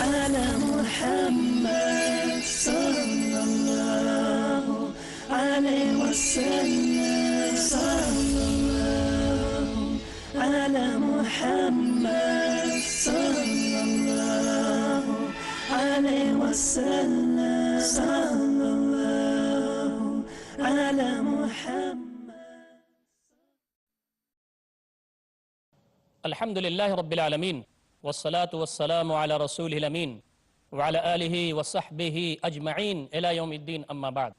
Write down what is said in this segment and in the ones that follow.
على محمد صلى الله عليه وسلم صلى الله على محمد صلى الله عليه وسلم صلى الله على محمد. الحمد لله رب العالمين والصلاة والسلام على رسوله الأمين وعلى آله وصحبه أجمعين إلى يوم الدين أما بعد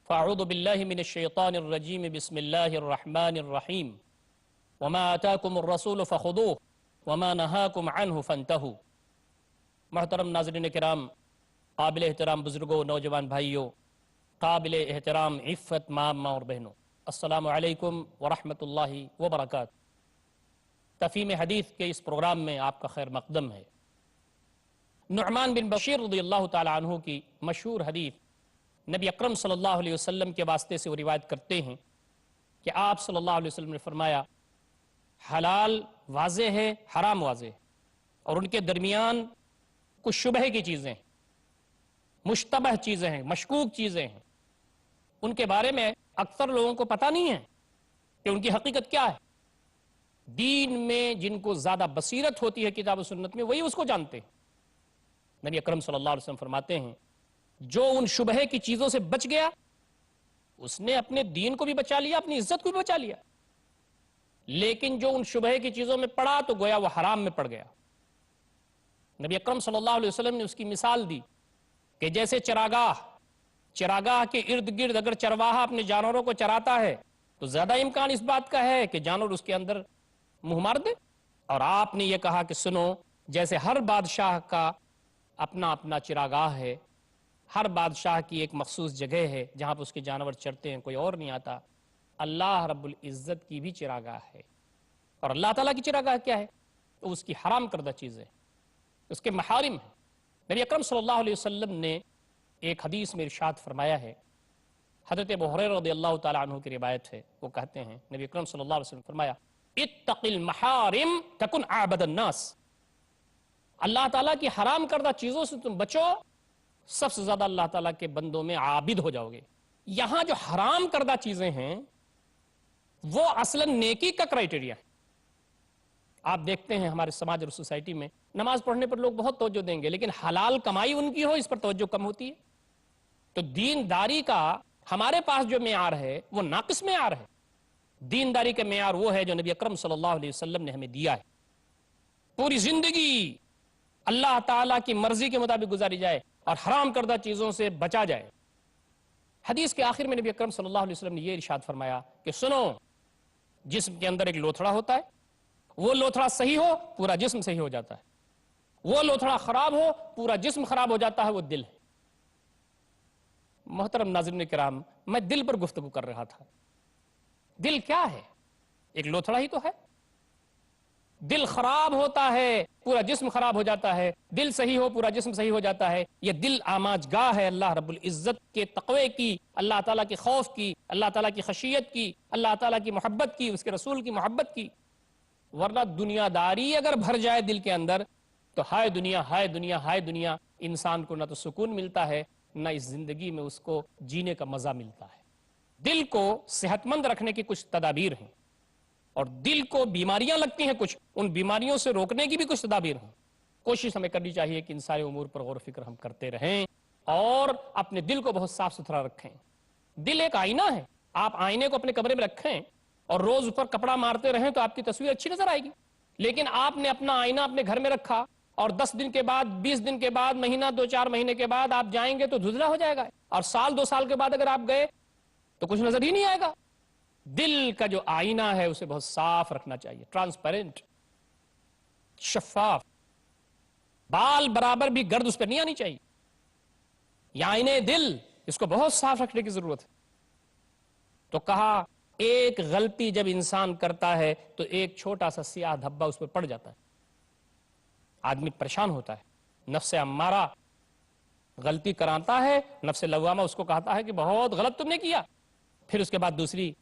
فأعوذ بالله من الشيطان الرجيم بسم الله الرحمن الرحيم وما آتاكم الرسول فخذوه وما نهاكم عنه فانتهوا. محترم ناظرین کرام، قابل احترام بزرگوں، نوجوان بھائیوں، قابل احترام عفت ماں اور بہنوں، السلام علیکم ورحمۃ اللہ وبرکاتہ. تفہیم حدیث کے اس پروگرام میں آپ کا خیر مقدم ہے. نعمان بن بشیر رضی اللہ تعالی عنہ کی مشہور حدیث نبی اکرم صلی اللہ علیہ وسلم کے واسطے سے وہ روایت کرتے ہیں کہ آپ صلی اللہ علیہ وسلم نے فرمایا حلال واضح ہے، حرام واضح ہے، اور ان کے درمیان کچھ شبہ کی چیزیں ہیں، مشتبہ چیزیں ہیں، مشکوک چیزیں ہیں. ان کے بارے میں اکثر لوگوں کو پتہ نہیں ہے کہ ان کی حقیقت کیا ہے. دین میں جن کو زیادہ بصیرت ہوتی ہے کتاب و سنت میں، وہی اس کو جانتے ہیں. نبی اکرم صلی اللہ علیہ وسلم فرماتے ہیں جو ان شبہ کی چیزوں سے بچ گیا اس نے اپنے دین کو بھی بچا لیا، اپنی عزت کو بھی بچا لیا. لیکن جو ان شبہ کی چیزوں میں پڑا تو گویا وہ حرام میں پڑ گیا. نبی اکرم صلی اللہ علیہ وسلم نے اس کی مثال دی کہ جیسے چراگاہ کے ارد گرد اگر چرواہا اپنے جانوروں کو چراتا ہے تو زیادہ امکان اس بات کا ہے کہ جانور اس کے اندر منہ مار دے. اور آپ نے یہ کہا کہ سنو، جیسے ہر بادشاہ کا اپنا اپنا چراگاہ ہے، ہر بادشاہ کی ایک مخصوص جگہ ہے جہاں پر اس کے جانور چرتے ہیں، کوئی اور نہیں آتا. اللہ رب العزت کی بھی چراگاہ ہے. اور اللہ تعالیٰ کی چراگاہ کیا ہے؟ تو اس کی حرام کردہ چیزیں، اس کے محارم ہیں. نبی اکرم صلی اللہ علیہ وسلم نے ایک حدیث میں ارشاد فرمایا ہے، حضرت ابو ہریرہ رضی اللہ تعالیٰ عنہ کی روایت ہے، وہ کہتے ہیں نبی اکرم صلی اللہ علیہ وسلم فرمایا اتق المحارم تکن اعبد الناس. اللہ تعالیٰ کی حرام کردہ چیزوں سے تم بچو، سب سے زیادہ اللہ تعالیٰ کے بندوں میں عابد ہو جاؤ گے. یہاں جو حرام کردہ چیزیں ہیں وہ اصلاً نیکی کا کرائیٹیریا ہے. آپ دیکھتے ہیں ہمارے سماج اور سوسائٹی میں نماز پڑھنے پر لوگ بہت توجہ دیں گے، لیکن حلال کمائی ان کی ہو اس پر توجہ کم ہوتی ہے. تو دینداری کا ہمارے پاس جو معیار ہے وہ ناقص معیار ہے. دینداری کا معیار وہ ہے جو نبی اکرم صلی اللہ علیہ وسلم نے ہمیں دیا ہے. پوری زندگی اللہ تعالیٰ کی مرضی کے مطابق گزاری جائے اور حرام کردہ چیزوں سے بچا جائے. حدیث کے آخر میں نبی اکرم صلی اللہ علیہ وسلم نے یہ ارشاد فرمایا کہ سنو، جسم کے اندر ایک لوتھڑا ہوتا ہے، وہ لوتھڑا صحیح ہو پورا جسم صحیح ہو جاتا ہے، وہ لوتھڑا خراب ہو پورا جسم خراب ہو جاتا ہے، وہ دل ہے. محترم ناظرین کرام، میں دل پر گفتگو کر رہا تھا. دل کیا ہے؟ ایک لوتھڑا ہی تو ہے. دل خراب ہوتا ہے پورا جسم خراب ہو جاتا ہے، دل صحیح ہو پورا جسم صحیح ہو جاتا ہے. یہ دل آماج گاہ ہے اللہ رب العزت کے تقوی کی، اللہ تعالیٰ کے خوف کی، اللہ تعالیٰ کی خشیت کی، اللہ تعالیٰ کی محبت کی، اس کے رسول کی محبت کی. ورنہ دنیا داری اگر بھر جائے دل کے اندر تو ہائے دنیا ہائے دنیا ہائے دنیا، انسان کو نہ تو سکون ملتا ہے نہ اس زندگی میں اس کو جینے کا مزہ ملتا ہے. دل کو صحت مند رکھنے کی کچھ تدابیر ہیں، اور دل کو بیماریاں لگتی ہیں کچھ، ان بیماریوں سے روکنے کی بھی کچھ تدابیر ہیں. کوشش ہمیں کرنی چاہیے کہ ان سارے امور پر غور و فکر ہم کرتے رہیں اور اپنے دل کو بہت صاف ستھرا رکھیں. دل ایک آئینہ ہے. آپ آئینے کو اپنے کمرے میں رکھیں اور روز اوپر کپڑا مارتے رہیں تو آپ کی تصویر اچھی نظر آئے گی. لیکن آپ نے اپنا آئینہ اپنے گھر میں رکھا اور 10 دن کے بعد، 20 دن کے بعد، مہینہ 2-4 مہینے کے بعد آپ جائیں گے تو دھندلا ہو جائے گا. اور سال 2 سال کے بعد اگر آپ گئے تو کچھ نظر ہی نہیں آئے گا. دل کا جو آئینہ ہے اسے بہت صاف رکھنا چاہیے، ٹرانسپیرنٹ، شفاف. بال برابر بھی گرد اس پر نہیں آنی چاہیے. یہ آئینے دل، اس کو بہت صاف رکھنے کی ضرورت ہے. تو کہا ایک غلطی جب انسان کرتا ہے تو ایک چھوٹا سا سیاہ دھبا اس پر پڑ جاتا ہے، آدمی پریشان ہوتا ہے. نفس امارہ غلطی کراتا ہے، نفس لوامہ اس کو کہتا ہے کہ بہت غلط تم نے کیا. پھر اس کے بعد دوسری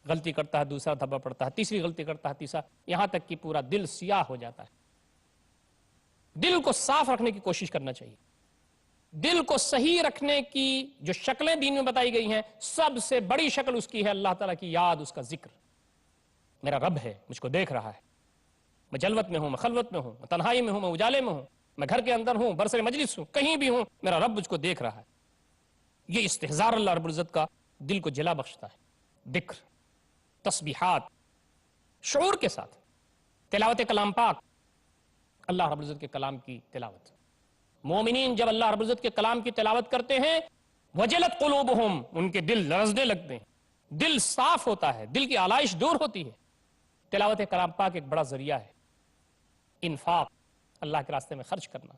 غلطی کرتا ہے، دوسرا دھبا پڑتا ہے، تیسری غلطی کرتا ہے، تیسرا، یہاں تک کہ پورا دل سیاہ ہو جاتا ہے. دل کو صاف رکھنے کی کوشش کرنا چاہیے. دل کو صحیح رکھنے کی جو شکلیں دین میں بتائی گئی ہیں، سب سے بڑی شکل اس کی ہے اللہ تعالیٰ کی یاد، اس کا ذکر. میرا رب ہے، مجھ کو دیکھ رہا ہے، میں جلوت میں ہوں، میں خلوت میں ہوں، میں تنہائی میں ہوں، میں اجالے میں ہوں، میں گھر کے اندر ہوں، برسر مجلس ہوں، کہیں بھی ہوں، میرا رب مجھ کو دیکھ رہا ہے. یہ استحضار اللہ رب العزت کا دل کو جلا بخشتا ہے. ذکر، تسبیحات، شعور کے ساتھ تلاوت کلام پاک، اللہ رب العزت کے کلام کی تلاوت. مومنین جب اللہ رب العزت کے کلام کی تلاوت کرتے ہیں، وجلت قلوبہم، ان کے دل لرزنے لگتے ہیں، دل صاف ہوتا ہے، دل کی آلائش دور ہوتی ہے. تلاوت کلام پاک ایک بڑا ذریعہ ہے. انفاق، اللہ کے راستے میں خرچ کرنا،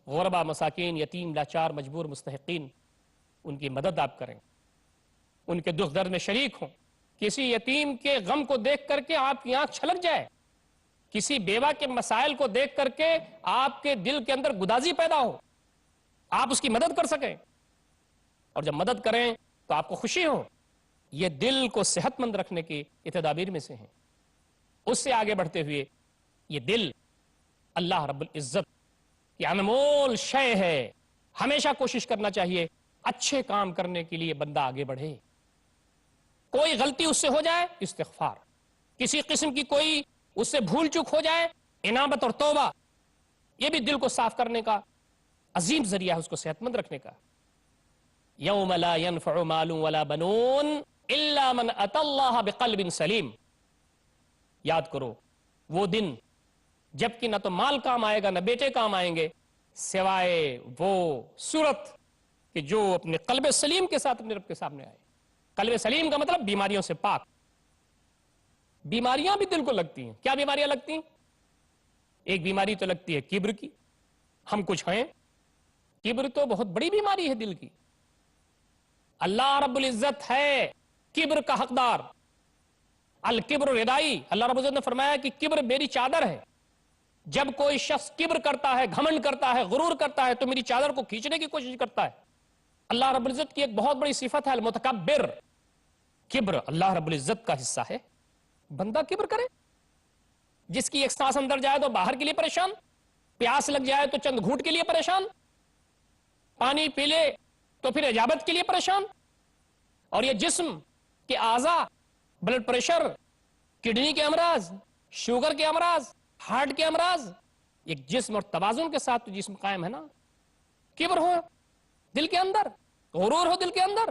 غربا، مساکین، یتیم، لاچار، مجبور، مستحقین، ان کی مدد آپ کریں، ان کے دکھ درد میں شریک ہوں. کسی یتیم کے غم کو دیکھ کر کے آپ کی آنکھ چھلک جائے، کسی بیوہ کے مسائل کو دیکھ کر کے آپ کے دل کے اندر گدازی پیدا ہو، آپ اس کی مدد کر سکیں، اور جب مدد کریں تو آپ کو خوشی ہو. یہ دل کو صحت مند رکھنے کی تدابیر میں سے ہیں. اس سے آگے بڑھتے ہوئے، یہ دل اللہ رب العزت کی انمول شے ہے. ہمیشہ کوشش کرنا چاہیے اچھے کام کرنے کے لیے بندہ آگے بڑھے. کوئی غلطی اس سے ہو جائے، استغفار. کسی قسم کی کوئی اس سے بھول چک ہو جائے، انابت اور توبہ. یہ بھی دل کو صاف کرنے کا عظیم ذریعہ ہے، اس کو صحت مند رکھنے کا. یوم لا ينفع مال ولا بنون الا من اتى اللہ بقلب سلیم. یاد کرو وہ دن جب کہ نہ تو مال کام آئے گا، نہ بیٹے کام آئیں گے، سوائے وہ صورت کہ جو اپنے قلب سلیم کے ساتھ اپنے رب کے سامنے آئے. قلب سلیم کا مطلب بیماریوں سے پاک. بیماریاں بھی دل کو لگتی ہیں. کیا بیماریاں لگتی ہیں؟ ایک بیماری تو لگتی ہے کبر کی، ہم کچھ ہیں. کبر تو بہت بڑی بیماری ہے دل کی. اللہ رب العزت ہے کبر کا حقدار. الکبر ردائی، اللہ رب العزت نے فرمایا کہ کبر میری چادر ہے. جب کوئی شخص کبر کرتا ہے، گھمنڈ کرتا ہے، غرور کرتا ہے، تو میری چادر کو کھینچنے کی کوشش کرتا ہے. اللہ رب العزت کی ایک بہت بڑی صفت ہے المتکبر. کبر اللہ رب العزت کا حصہ ہے. بندہ کبر کرے، جس کی ایک سانس اندر جائے تو باہر کے لیے پریشان، پیاس لگ جائے تو چند گھونٹ کے لیے پریشان، پانی پی لے تو پھر اجابت کے لیے پریشان. اور یہ جسم کے اعضاء، بلڈ پریشر، کڈنی کے امراض، شوگر کے امراض، ہارٹ کے امراض، ایک جسم اور توازن کے ساتھ تو جسم قائم ہے نا. کبر ہو دل کے اندر، غرور ہو دل کے اندر،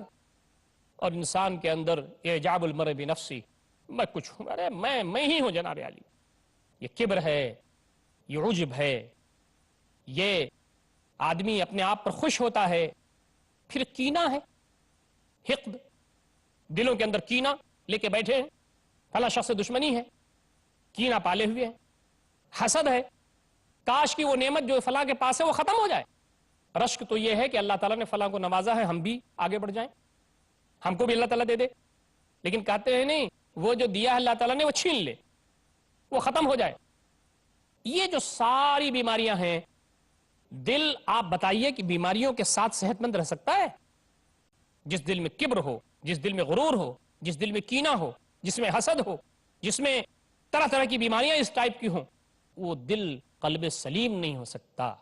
اور انسان کے اندر اعجاب المرء بنفسی، میں کچھ ہوں، ارے میں ہی ہوں جناب عالی. یہ کبر ہے، یہ عجب ہے. یہ آدمی اپنے آپ پر خوش ہوتا ہے. پھر کینہ ہے، حقد، دلوں کے اندر کینہ لے کے بیٹھے ہیں، فلاں شخص سے دشمنی ہے، کینہ پالے ہوئے ہیں. حسد ہے، کاش کی وہ نعمت جو فلاں کے پاس ہے وہ ختم ہو جائے. رشک تو یہ ہے کہ اللہ تعالیٰ نے فلاں کو نوازا ہے، ہم بھی آگے بڑھ جائیں، ہم کو بھی اللہ تعالیٰ دے دے. لیکن کہتے ہیں نہیں، وہ جو دیا ہے اللہ تعالیٰ نے وہ چھین لے، وہ ختم ہو جائے. یہ جو ساری بیماریاں ہیں، دل آپ بتائیے کہ بیماریوں کے ساتھ صحت مند رہ سکتا ہے؟ جس دل میں کبر ہو، جس دل میں غرور ہو، جس دل میں کینہ ہو، جس میں حسد ہو، جس میں طرح طرح کی بیماریاں اس ٹائپ کی ہوں، وہ دل قلب سلیم نہیں ہو سکتا.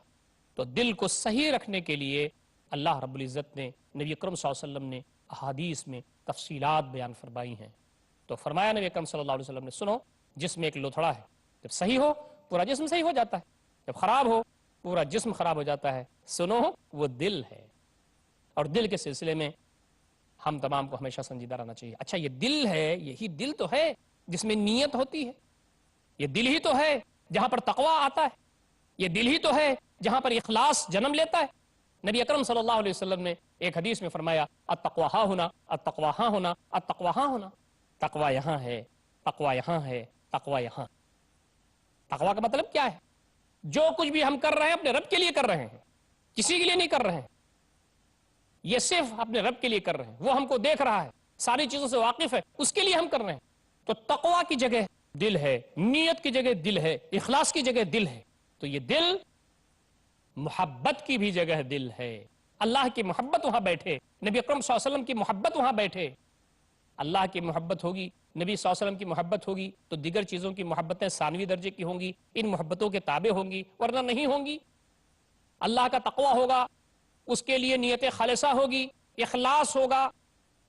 تو دل کو صحیح رکھنے کے لیے اللہ رب العزت نے، نبی اکرم صلی اللہ علیہ وسلم نے احادیث میں تفصیلات بیان فرمائی ہیں. تو فرمایا نبی اکرم صلی اللہ علیہ وسلم نے، سنو، جسم ایک لوتھڑا ہے، جب صحیح ہو پورا جسم صحیح ہو جاتا ہے، جب خراب ہو پورا جسم خراب ہو جاتا ہے. سنو، وہ دل ہے. اور دل کے سلسلے میں ہم تمام کو ہمیشہ سنجیدہ رہنا چاہیے. اچھا، یہ دل ہے، یہی دل تو ہے جس میں نیت ہوتی ہے. یہ دل ہی تو ہے جہاں پر تقویٰ آتا ہے. یہ دل ہی تو ہے جہاں پر اخلاص جنم لیتا ہے. نبی اکرم صلی اللہ علیہ وسلم نے ایک حدیث میں فرمایا، التقویٰ ہاں ہونا، التقویٰ ہاں ہونا، التقویٰ ہاں ہونا. تقویٰ یہاں ہے، تقویٰ یہاں ہے، تقویٰ یہاں. تقویٰ کا مطلب کیا ہے؟ جو کچھ بھی ہم کر رہے ہیں اپنے رب کے لیے کر رہے ہیں، کسی کے لیے نہیں کر رہے ہیں. یہ صرف اپنے رب کے لیے کر رہے ہیں. وہ ہم کو دیکھ رہا ہے، ساری چیزوں سے واقف ہے، اس کے لیے ہم کر رہے ہیں. تو تقویٰ کی جگہ دل ہے، نیت کی جگہ دل ہے، اخلاص کی جگہ دل ہے. تو یہ دل محبت کی بھی جگہ دل ہے. اللہ کی محبت وہاں بیٹھے، نبی اکرم صلی اللہ علیہ وسلم کی محبت وہاں بیٹھے. اللہ کی محبت ہوگی نبی صلی اللہ علیہ وسلم کی محبت ہوگی تو دیگر چیزوں کی محبتیں ثانوی درجے کی ہوں گی، ان محبتوں کے تابع ہوں گی، ورنہ نہیں ہوں گی۔ اللہ کا تقوی ہوگا، اس کے لیے نیت خالصہ ہوگی، اخلاص ہوگا،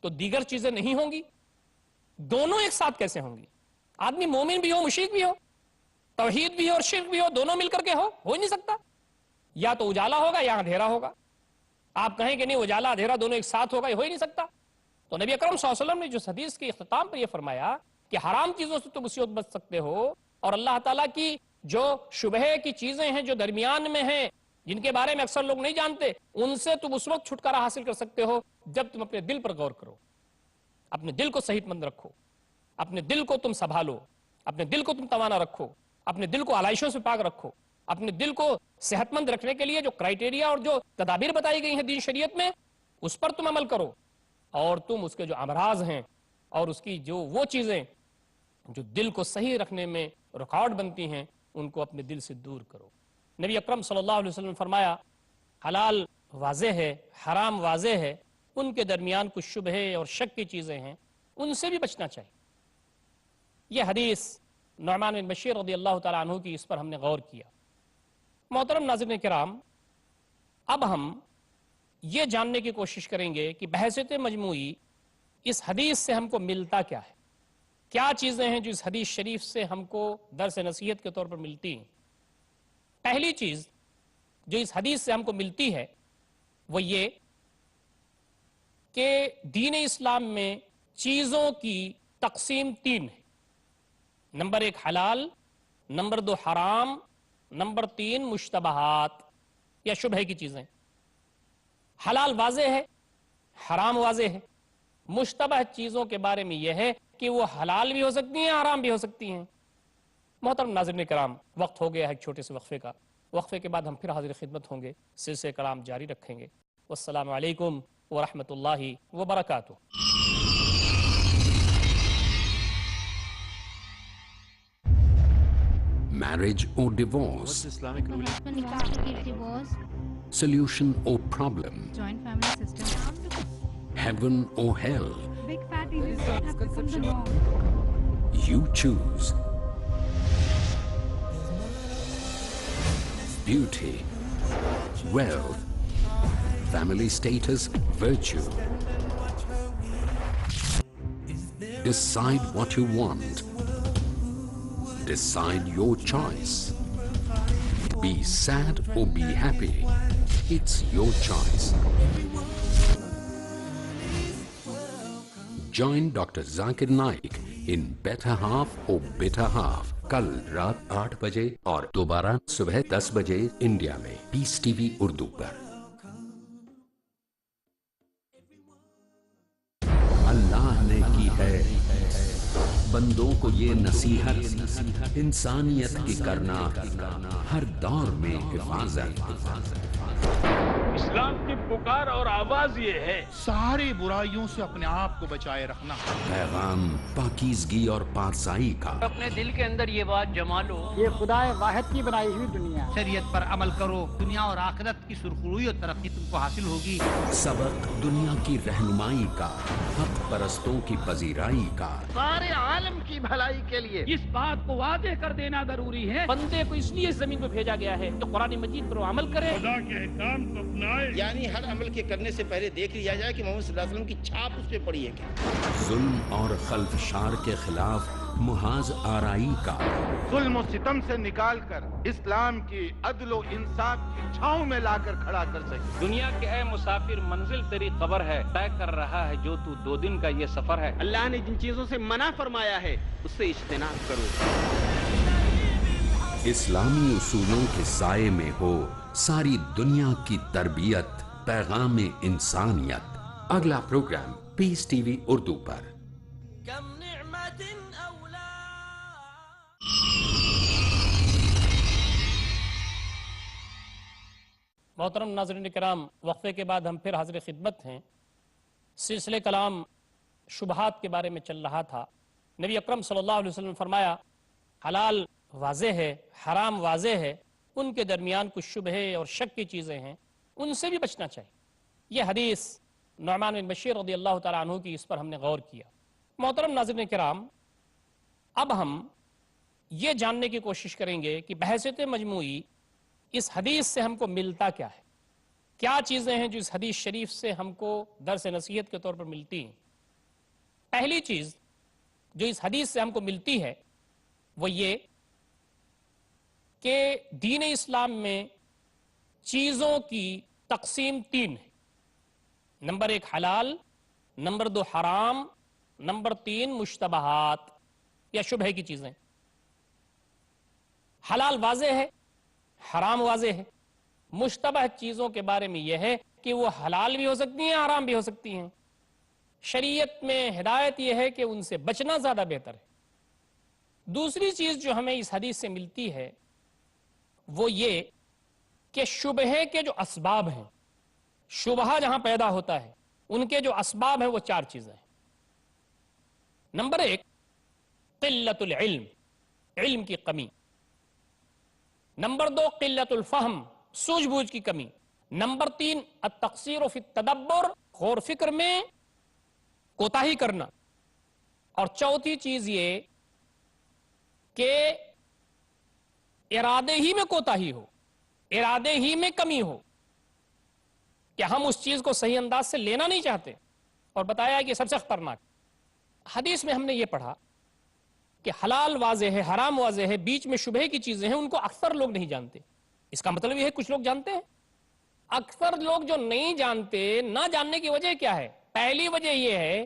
تو دیگر چیزیں نہیں ہوں گی۔ دونوں ایک ساتھ کیسے ہوں گی؟ آدمی مومن بھی ہو، مشرک بھی ہو، توحید بھی ہو اور شرک بھی ہو، دونوں مل کر کے ہو ہی نہیں سکتا۔ یا تو اجالا ہوگا یا اندھیرا ہوگا۔ آپ کہیں کہ نہیں اجالا اندھیرا دونوں ایک ساتھ ہوگا، یہ ہو ہی نہیں سکتا۔ تو نبی اکرم صلی اللہ علیہ وسلم نے جو حدیث کے اختتام پر یہ فرمایا کہ حرام چیزوں سے تم مصیبت بچ سکتے ہو، اور اللہ تعالیٰ کی جو شبہ کی چیزیں ہیں جو درمیان میں ہیں، جن کے بارے میں اکثر لوگ نہیں جانتے، ان سے تم اس وقت چھٹکارا حاصل کر سکتے ہو جب تم اپنے دل پر غور کرو، اپنے دل کو صحت مند رکھو، اپنے دل کو تم سنبھالو، اپنے دل کو تم توانا رکھو، اپنے دل کو علائشوں سے پاک رکھو، اپنے دل کو صحت مند رکھنے کے لیے جو کرائٹیریا اور جو تدابیر بتائی گئی ہیں دین شریعت میں، اس پر تم عمل کرو، اور تم اس کے جو امراض ہیں اور اس کی جو وہ چیزیں جو دل کو صحیح رکھنے میں رکاوٹ بنتی ہیں، ان کو اپنے دل سے دور کرو۔ نبی اکرم صلی اللہ علیہ وسلم نے فرمایا حلال واضح ہے، حرام واضح ہے، ان کے درمیان کچھ شبہ اور شک کی چیزیں ہیں، ان سے بھی بچنا چاہیے۔ یہ حدیث نعمان بن بشیر رضی اللہ تعالیٰ عنہ کی، اس پر ہم نے غور کیا۔ محترم ناظرین کرام، اب ہم یہ جاننے کی کوشش کریں گے کہ بحیثیت مجموعی اس حدیث سے ہم کو ملتا کیا ہے، کیا چیزیں ہیں جو اس حدیث شریف سے ہم کو درس نصیحت کے طور پر ملتی ہیں۔ پہلی چیز جو اس حدیث سے ہم کو ملتی ہے وہ یہ کہ دین اسلام میں چیزوں کی تقسیم 3 ہے۔ نمبر 1 حلال، نمبر 2 حرام، نمبر 3 مشتبہات یا شبہ کی چیزیں۔ حلال واضح ہے، حرام واضح ہے، مشتبہ چیزوں کے بارے میں یہ ہے کہ وہ حلال بھی ہو سکتی ہیں، حرام بھی ہو سکتی ہیں۔ محترم ناظرین کرام، وقت ہو گیا ہے ایک چھوٹے سے وقفے کا، وقفے کے بعد ہم پھر حاضر خدمت ہوں گے، سلسلہ کلام جاری رکھیں گے۔ والسلام علیکم ورحمۃ اللہ وبرکاتہ۔ Marriage or divorce? Islamic ruling? divorce, Solution or problem? joint family system, Heaven or hell? big fat illusion has become the norm. You choose. Beauty, wealth, family status, virtue. Decide what you want. Decide your choice. Be sad or be happy. It's your choice. Join Dr. Zakir Naik in Better Half or Bitter Half. کل رات 8 بجے اور دوبارہ صبح 10 بجے India میں پیس T V Urdu پر۔ اللہ نے کی ہے بندوں کو یہ نصیحت، انسانیت کی کرنا ہر دور میں حفاظت۔ اسلام کی پکار اور آواز یہ ہے ساری برائیوں سے اپنے آپ کو بچائے رکھنا، پیغام پاکیزگی اور پاکسائی کا۔ اپنے دل کے اندر یہ بات جما لو، یہ خدا واحد کی بنائی ہوئی دنیا، شریعت پر عمل کرو، دنیا اور آخرت کی سرخروئی اور ترقی تم کو حاصل ہوگی۔ سبق دنیا کی رہنمائی کا، حق پرستوں کی پذیرائی کا۔ سارے عالم کی بھلائی کے لیے اس بات کو واضح کر دینا ضروری ہے، بندے کو اس لیے زمین پہ بھیجا گیا ہے کہ قرآن مجید پر وہ عمل کرے۔ خدا کے احکام کو اپنائے، یعنی ہر عمل کے کرنے سے پہلے دیکھ لیا جائے کہ محمد صلی اللہ علیہ وسلم کی چھاپ اس پہ پڑی ہے کیا۔ ظلم اور خلفشار کے خلاف محاذ آرائی کا۔ ظلم و ستم سے نکال کر اسلام کی عدل و انصاف کی چھاؤں میں لا کر کھڑا کر سکے۔ دنیا کے اے مسافر، منزل تیری قبر ہے، طے کر رہا ہے جو تو 2 دن کا یہ سفر ہے۔ اللہ نے جن چیزوں سے منع فرمایا ہے اس سے اجتناب کرو۔ اسلامی اصولوں کے سائے میں ہو ساری دنیا کی تربیت، پیغام انسانیت۔ اگلا پروگرام پیس ٹی وی اردو پر۔ محترم ناظرین کرام، وقفے کے بعد ہم پھر حاضر خدمت ہیں۔ سلسلہ کلام شبہات کے بارے میں چل رہا تھا۔ نبی اکرم صلی اللہ علیہ وسلم نے فرمایا حلال واضح ہے، حرام واضح ہے، ان کے درمیان کچھ شبہ اور شک کی چیزیں ہیں، ان سے بھی بچنا چاہیے۔ یہ حدیث نعمان بن بشیر رضی اللہ تعالیٰ عنہ کی، اس پر ہم نے غور کیا۔ محترم ناظرین کرام، اب ہم یہ جاننے کی کوشش کریں گے کہ بحیثیت مجموعی اس حدیث سے ہم کو ملتا کیا ہے، کیا چیزیں ہیں جو اس حدیث شریف سے ہم کو درس نصیحت کے طور پر ملتی ہیں۔ پہلی چیز جو اس حدیث سے ہم کو ملتی ہے وہ یہ کہ دین اسلام میں چیزوں کی تقسیم 3 ہے۔ نمبر 1 حلال، نمبر 2 حرام، نمبر 3 مشتبہات یا شبہ کی چیزیں۔ حلال واضح ہے، حرام واضح ہے۔ مشتبہ چیزوں کے بارے میں یہ ہے کہ وہ حلال بھی ہو سکتی ہیں، حرام بھی ہو سکتی ہیں۔ شریعت میں ہدایت یہ ہے کہ ان سے بچنا زیادہ بہتر ہے۔ دوسری چیز جو ہمیں اس حدیث سے ملتی ہے وہ یہ کہ شبہے کے جو اسباب ہیں، شبہہ جہاں پیدا ہوتا ہے ان کے جو اسباب ہیں وہ 4 چیزیں ہیں۔ نمبر 1 قلت العلم، علم کی کمی۔ نمبر 2 قلت الفہم، سوجھ بوجھ کی کمی۔ نمبر 3 التقصیر فی التدبر، غور فکر میں کوتاہی کرنا۔ اور چوتھی چیز یہ کہ ارادے ہی میں کوتاہی ہو، ارادے ہی میں کمی ہو، کہ ہم اس چیز کو صحیح انداز سے لینا نہیں چاہتے۔ اور بتایا کہ سب سے خطرناک حدیث میں ہم نے یہ پڑھا کہ حلال واضح ہے، حرام واضح ہے، بیچ میں شبہ کی چیزیں ہیں، ان کو اکثر لوگ نہیں جانتے۔ اس کا مطلب یہ ہے کچھ لوگ جانتے ہیں۔ اکثر لوگ جو نہیں جانتے، نہ جاننے کی وجہ کیا ہے؟ پہلی وجہ یہ ہے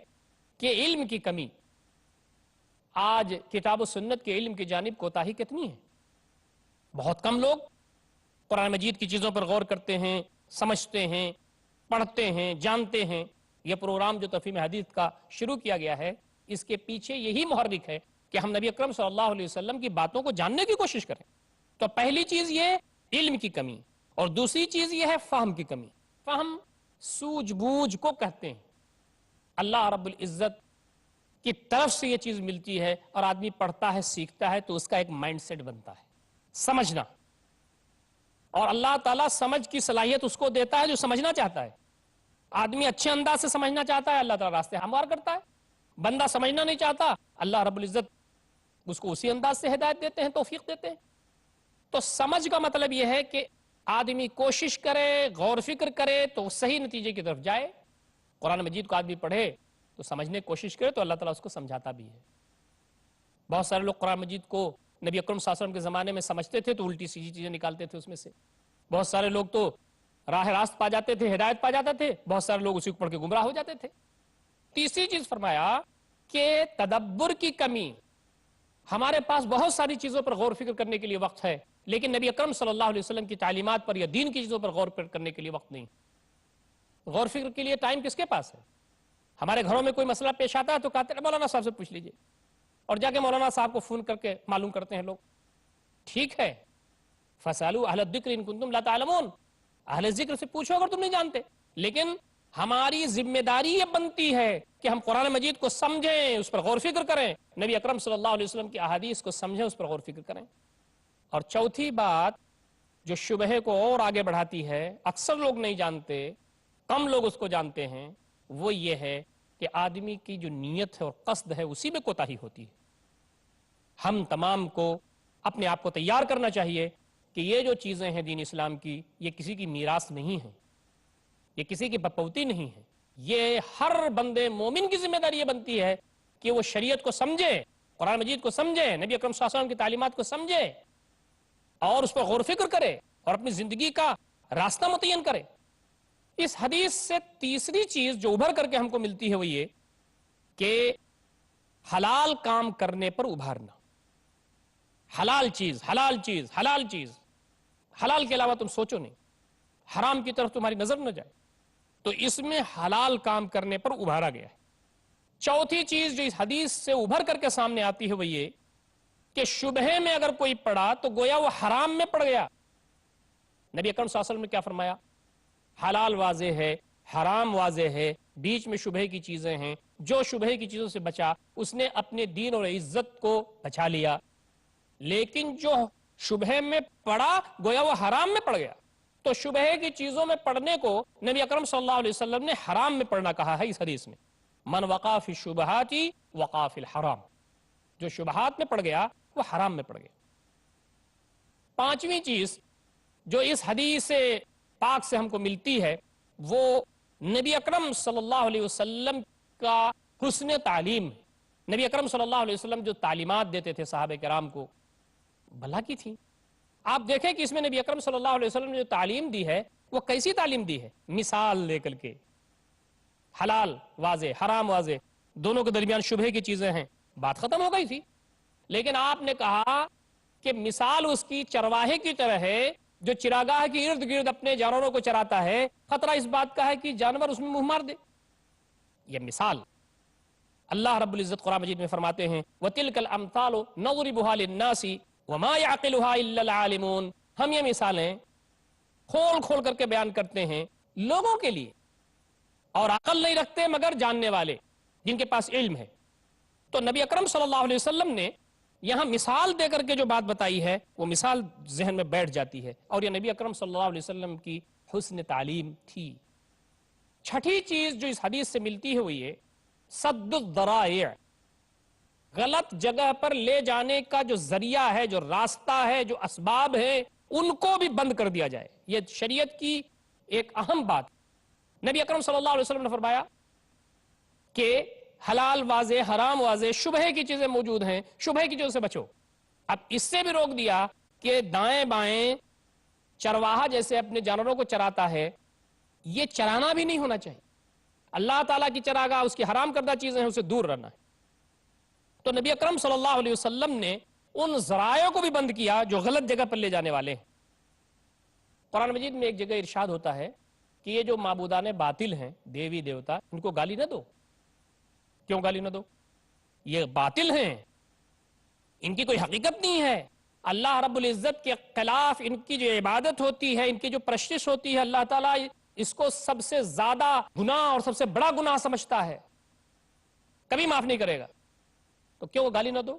کہ علم کی کمی۔ آج کتاب و سنت کے علم کی جانب کوتاہی کتنی ہے؟ بہت کم لوگ قرآن مجید کی چیزوں پر غور کرتے ہیں، سمجھتے ہیں، پڑھتے ہیں، جانتے ہیں۔ یہ پروگرام جو تفہیم حدیث کا شروع کیا گیا ہے، اس کے پیچھے یہی محرک ہے کہ ہم نبی اکرم صلی اللہ علیہ وسلم کی باتوں کو جاننے کی کوشش کریں۔ تو پہلی چیز یہ علم کی کمی، اور دوسری چیز یہ ہے فہم کی کمی۔ فہم سوجھ بوجھ کو کہتے ہیں۔ اللہ رب العزت کی طرف سے یہ چیز ملتی ہے اور آدمی پڑھتا ہے، سیکھتا ہے، تو اس کا ایک مائنڈ سیٹ بنتا ہے، سمجھنا۔ اور اللہ تعالیٰ سمجھ کی صلاحیت اس کو دیتا ہے جو سمجھنا چاہتا ہے۔ آدمی اچھے انداز سے سمجھنا چاہتا ہے، اللہ تعالیٰ راستے ہموار کرتا ہے۔ بندہ سمجھنا نہیں چاہتا، اللہ رب العزت اس کو اسی انداز سے ہدایت دیتے ہیں، توفیق دیتے ہیں۔ تو سمجھ کا مطلب یہ ہے کہ آدمی کوشش کرے، غور فکر کرے تو صحیح نتیجے کی طرف جائے۔ قرآن مجید کو آدمی پڑھے تو سمجھنے کی کوشش کرے تو اللہ تعالیٰ اس کو سمجھاتا بھی ہے۔ بہت سارے لوگ قرآن مجید کو نبی اکرم صلی اللہ علیہ وسلم کے زمانے میں سمجھتے تھے تو الٹی سیدھی چیزیں نکالتے تھے اس میں سے۔ بہت سارے لوگ تو راہ راست پا جاتے تھے، ہدایت پا جاتے تھے، بہت سارے لوگ اسی کو پڑھ کے گمراہ ہو جاتے تھے۔ تیسری چیز فرمایا کہ تدبر کی کمی۔ ہمارے پاس بہت ساری چیزوں پر غور فکر کرنے کے لیے وقت ہے، لیکن نبی اکرم صلی اللہ علیہ وسلم کی تعلیمات پر یا دین کی چیزوں پر غور فکر کرنے کے لیے وقت نہیں۔ غور فکر کے لیے ٹائم کس کے پاس ہے؟ ہمارے گھروں میں کوئی مسئلہ پیش آتا ہے تو کہتے ہیں مولانا صاحب سے پوچھ لیجئے، اور جا کے مولانا صاحب کو فون کر کے معلوم کرتے ہیں لوگ۔ ٹھیک ہے، فَاسْأَلُوا أَهْلَ الذِّكْرِ إِن كُنتُمْ لَا تَعْلَمُونَ، اہل ذکر سے پوچھو اگر تم نہیں جانتے۔ لیکن ہماری ذمہ داری یہ بنتی ہے کہ ہم قرآن مجید کو سمجھیں، اس پر غور فکر کریں، نبی اکرم صلی اللہ علیہ وسلم کی احادیث کو سمجھیں، اس پر غور فکر کریں۔ اور چوتھی بات جو شبہ کو اور آگے بڑھاتی ہے، اکثر لوگ نہیں جانتے، کم لوگ اس کو جانتے ہیں، وہ یہ ہے کہ آدمی کی جو نیت ہے اور قصد ہے اسی میں کوتاہی ہوتی ہے۔ ہم تمام کو اپنے آپ کو تیار کرنا چاہیے کہ یہ جو چیزیں ہیں دین اسلام کی، یہ کسی کی میراث نہیں ہے، یہ کسی کی بپوتی نہیں ہے۔ یہ ہر بندے مومن کی ذمہ داری یہ بنتی ہے کہ وہ شریعت کو سمجھے، قرآن مجید کو سمجھے، نبی اکرم صلی اللہ علیہ وسلم کی تعلیمات کو سمجھے اور اس پر غور فکر کرے اور اپنی زندگی کا راستہ متعین کرے۔ اس حدیث سے تیسری چیز جو ابھر کر کے ہم کو ملتی ہے وہ یہ کہ حلال کام کرنے پر ابھارنا۔ حلال چیز، حلال چیز، حلال چیز، حلال کے علاوہ تم سوچو نہیں، حرام کی طرف تمہاری نظر نہ جائے، تو اس میں حلال کام کرنے پر ابھارا گیا ہے۔ چوتھی چیز جو اس حدیث سے ابھر کر کے سامنے آتی ہے وہ یہ کہ شبہے میں اگر کوئی پڑا تو گویا وہ حرام میں پڑ گیا۔ نبی اکرم صلی اللہ علیہ وسلم نے کیا فرمایا؟ حلال واضح ہے، حرام واضح ہے، بیچ میں شبہے کی چیزیں ہیں، جو شبہے کی چیزوں سے بچا اس نے اپنے دین اور عزت کو بچا لیا، لیکن جو شبہے میں پڑا گویا وہ حرام میں پڑ گیا۔ تو شبہے کی چیزوں میں پڑھنے کو نبی اکرم صلی اللہ علیہ وسلم نے حرام میں پڑھنا کہا ہے اس حدیث میں، من وقع فی الشبہات وقع فی الحرام، جو شبہات میں پڑ گیا وہ حرام میں پڑ گیا۔ پانچویں چیز جو اس حدیث پاک سے ہم کو ملتی ہے وہ نبی اکرم صلی اللہ علیہ وسلم کا حسن تعلیم ہے۔ نبی اکرم صلی اللہ علیہ وسلم جو تعلیمات دیتے تھے صحابہ کرام کو بھلا کی تھی۔ آپ دیکھیں کہ اس میں نبی اکرم صلی اللہ علیہ وسلم نے جو تعلیم دی ہے وہ کیسی تعلیم دی ہے؟ مثال لے کر کے، حلال واضح حرام واضح، دونوں کے درمیان شبہ کی چیزیں ہیں، بات ختم ہو گئی تھی۔ لیکن آپ نے کہا کہ مثال اس کی چرواہے کی طرح ہے جو چراگاہ کی ارد گرد اپنے جانوروں کو چراتا ہے، خطرہ اس بات کا ہے کہ جانور اس میں منہ مار دے۔ یہ مثال اللہ رب العزت قرآن مجید میں فرماتے ہیں وَتِلْكَ الْأَمْثَالُ نَضْرِبُهَا لِلنَّاسِ وَمَا يَعْقِلُهَا إِلَّا الْعَالِمُونَ۔ ہم یہ مثالیں کھول کھول کر کے بیان کرتے ہیں لوگوں کے لیے، اور عقل نہیں رکھتے مگر جاننے والے جن کے پاس علم ہے۔ تو نبی اکرم صلی اللہ علیہ وسلم نے یہاں مثال دے کر کے جو بات بتائی ہے وہ مثال ذہن میں بیٹھ جاتی ہے، اور یہ نبی اکرم صلی اللہ علیہ وسلم کی حسن تعلیم تھی۔ چھٹی چیز جو اس حدیث سے ملتی ہے وہ یہ سد الذرائع، غلط جگہ پر لے جانے کا جو ذریعہ ہے، جو راستہ ہے، جو اسباب ہے، ان کو بھی بند کر دیا جائے۔ یہ شریعت کی ایک اہم بات۔ نبی اکرم صلی اللہ علیہ وسلم نے فرمایا کہ حلال واضح حرام واضح، شبہ کی چیزیں موجود ہیں، شبہ کی چیزوں سے بچو۔ اب اس سے بھی روک دیا کہ دائیں بائیں چرواہا جیسے اپنے جانوروں کو چراتا ہے، یہ چرانا بھی نہیں ہونا چاہیے۔ اللہ تعالیٰ کی چراگاہ اس کی حرام کردہ چیزیں ہیں، اسے دور رہنا ہے۔ تو نبی اکرم صلی اللہ علیہ وسلم نے ان ذرائع کو بھی بند کیا جو غلط جگہ پر لے جانے والے ہیں۔ قرآن مجید میں ایک جگہ ارشاد ہوتا ہے کہ یہ جو معبودان باطل ہیں، دیوی دیوتا، ان کو گالی نہ دو۔ کیوں گالی نہ دو؟ یہ باطل ہیں، ان کی کوئی حقیقت نہیں ہے۔ اللہ رب العزت کے خلاف ان کی جو عبادت ہوتی ہے، ان کی جو پرستش ہوتی ہے، اللہ تعالیٰ اس کو سب سے زیادہ گناہ اور سب سے بڑا گناہ سمجھتا ہے، کبھی معاف نہیں کرے گا۔ تو کیوں گالی نہ دو؟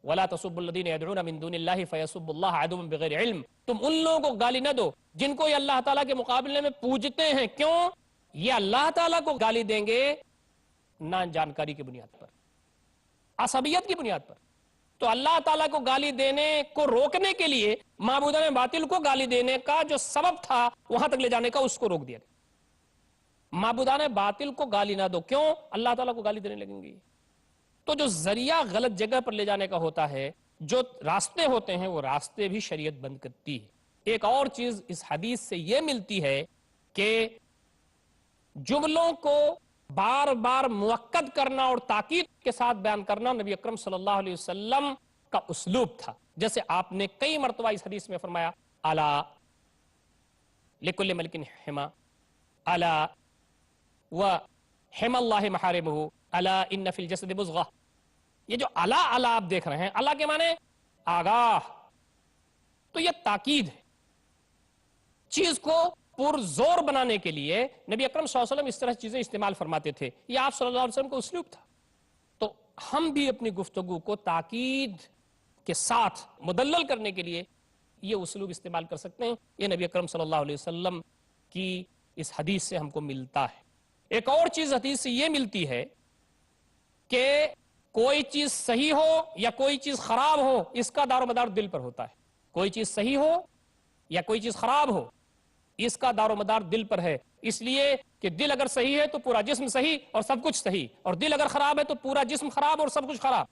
وَلَا تَسُبُّوا الَّذِينَ يَدْعُونَ مِن دُونِ اللَّهِ فَيَسُبُّوا اللَّهَ عَدُوًّا بِغَيْرِ عِلْمٍ۔ تم ان لوگوں کو گالی نہ دو جن کو یہ اللہ تعالیٰ کے مقابلے میں پوجتے ہیں۔ کیوں؟ یہ اللہ تعالیٰ کو گالی دیں گے نہ جانکاری کی بنیاد پر، عصبیت کی بنیاد پر۔ تو اللہ تعالیٰ کو گالی دینے کو روکنے کے لیے معبودان باطل کو گالی دینے کا جو سبب تھا وہاں تک لے جانے کا، اس کو روک دیا گیا۔ معبودان باطل کو گالی نہ دو، کیوں؟ اللہ تعالیٰ کو گالی دینے لگیں گے۔ تو جو ذریعہ غلط جگہ پر لے جانے کا ہوتا ہے، جو راستے ہوتے ہیں، وہ راستے بھی شریعت بند کرتی ہے۔ ایک اور چیز اس حدیث سے یہ ملتی ہے کہ جملوں کو بار بار مؤکد کرنا اور تاکید کے ساتھ بیان کرنا نبی اکرم صلی اللہ علیہ وسلم کا اسلوب تھا۔ جیسے آپ نے کئی مرتبہ اس حدیث میں فرمایا الا لکل ملک حما، الا وحم اللہ محارمہ، الا ان فی الجسد مضغہ۔ یہ جو الا الا آپ دیکھ رہے ہیں، الا کے معنی آگاہ، تو یہ تاکید ہے۔ چیز کو پرزور بنانے کے لیے نبی اکرم صلی اللہ علیہ وسلم اس طرح چیزیں استعمال فرماتے تھے۔ یہ آپ صلی اللہ علیہ وسلم کا اسلوب تھا۔ تو ہم بھی اپنی گفتگو کو تاکید کے ساتھ مدلل کرنے کے لیے یہ اسلوب استعمال کر سکتے ہیں۔ یہ نبی اکرم صلی اللہ علیہ وسلم کی اس حدیث سے ہم کو ملتا ہے۔ ایک اور چیز حدیث سے یہ ملتی ہے کہ کوئی چیز صحیح ہو یا کوئی چیز خراب ہو، اس کا دار و مدار دل پر ہوتا ہے۔ کوئی چیز صحیح ہو یا کوئی چیز خراب ہو، اس کا دار و مدار دل پر ہے۔ اس لیے کہ دل اگر صحیح ہے تو پورا جسم صحیح اور سب کچھ صحیح، اور دل اگر خراب ہے تو پورا جسم خراب اور سب کچھ خراب۔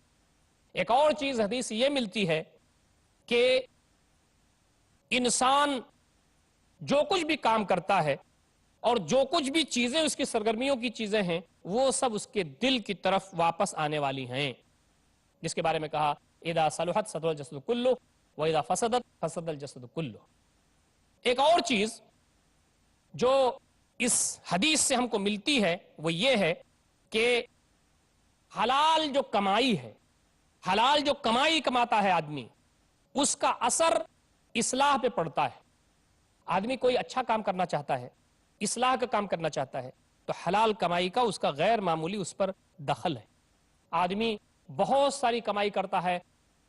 ایک اور چیز حدیث سے یہ ملتی ہے کہ انسان جو کچھ بھی کام کرتا ہے اور جو کچھ بھی چیزیں اس کی سرگرمیوں کی چیزیں ہیں، وہ سب اس کے دل کی طرف واپس آنے والی ہیں، جس کے بارے میں کہا اذا صلحت صلح الجسد کلہ واذا فسدت فسد الجسد کلہ۔ ایک اور چیز جو اس حدیث سے ہم کو ملتی ہے وہ یہ ہے کہ حلال جو کمائی ہے، حلال جو کمائی کماتا ہے آدمی، اس کا اثر اصلاح پہ پڑتا ہے۔ آدمی کوئی اچھا کام کرنا چاہتا ہے، اصلاح کا کام کرنا چاہتا ہے، تو حلال کمائی کا اس کا غیر معمولی اس پر دخل ہے۔ آدمی بہت ساری کمائی کرتا ہے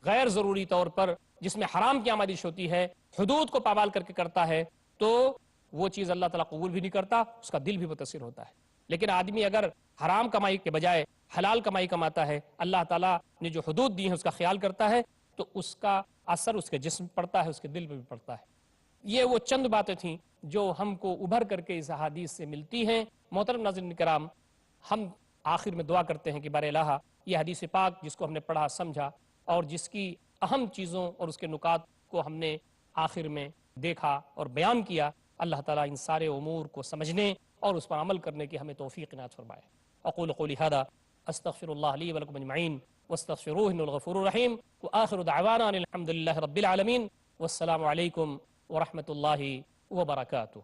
غیر ضروری طور پر، جس میں حرام کی آمادش ہوتی ہے، حدود کو پامال کر کے کرتا ہے، تو وہ چیز اللہ تعالیٰ قبول بھی نہیں کرتا، اس کا دل بھی متاثر ہوتا ہے۔ لیکن آدمی اگر حرام کمائی کے بجائے حلال کمائی کماتا ہے، اللہ تعالیٰ نے جو حدود دی ہیں اس کا خیال کرتا ہے، تو اس کا اثر اس کے جسم پڑتا ہے، اس کے دل پہ بھی پڑتا ہے۔ یہ وہ چند باتیں تھیں جو ہم کو ابھر کر کے اس حدیث سے ملتی ہیں۔ محترم ناظرین کرام، ہم آخر میں دعا کرتے ہیں کہ بار الہ یہ حدیث پاک جس کو ہم نے پڑھا سمجھا اور جس کی اہم چیزوں اور اس کے نکات کو ہم نے آخر میں دیکھا اور بیان کیا، اللہ تعالیٰ ان سارے امور کو سمجھنے اور اس پر عمل کرنے کی ہمیں توفیق عنایت فرمائے۔ اقول قولی ھذا استغفر اللہ لی ولکم اجمعین واستغفروہ انہ الغفور الرحیم وآخر دعوانا ان الحمد للہ رب العالمین والسلام علیکم ورحمۃ اللہ وبرکاتہ۔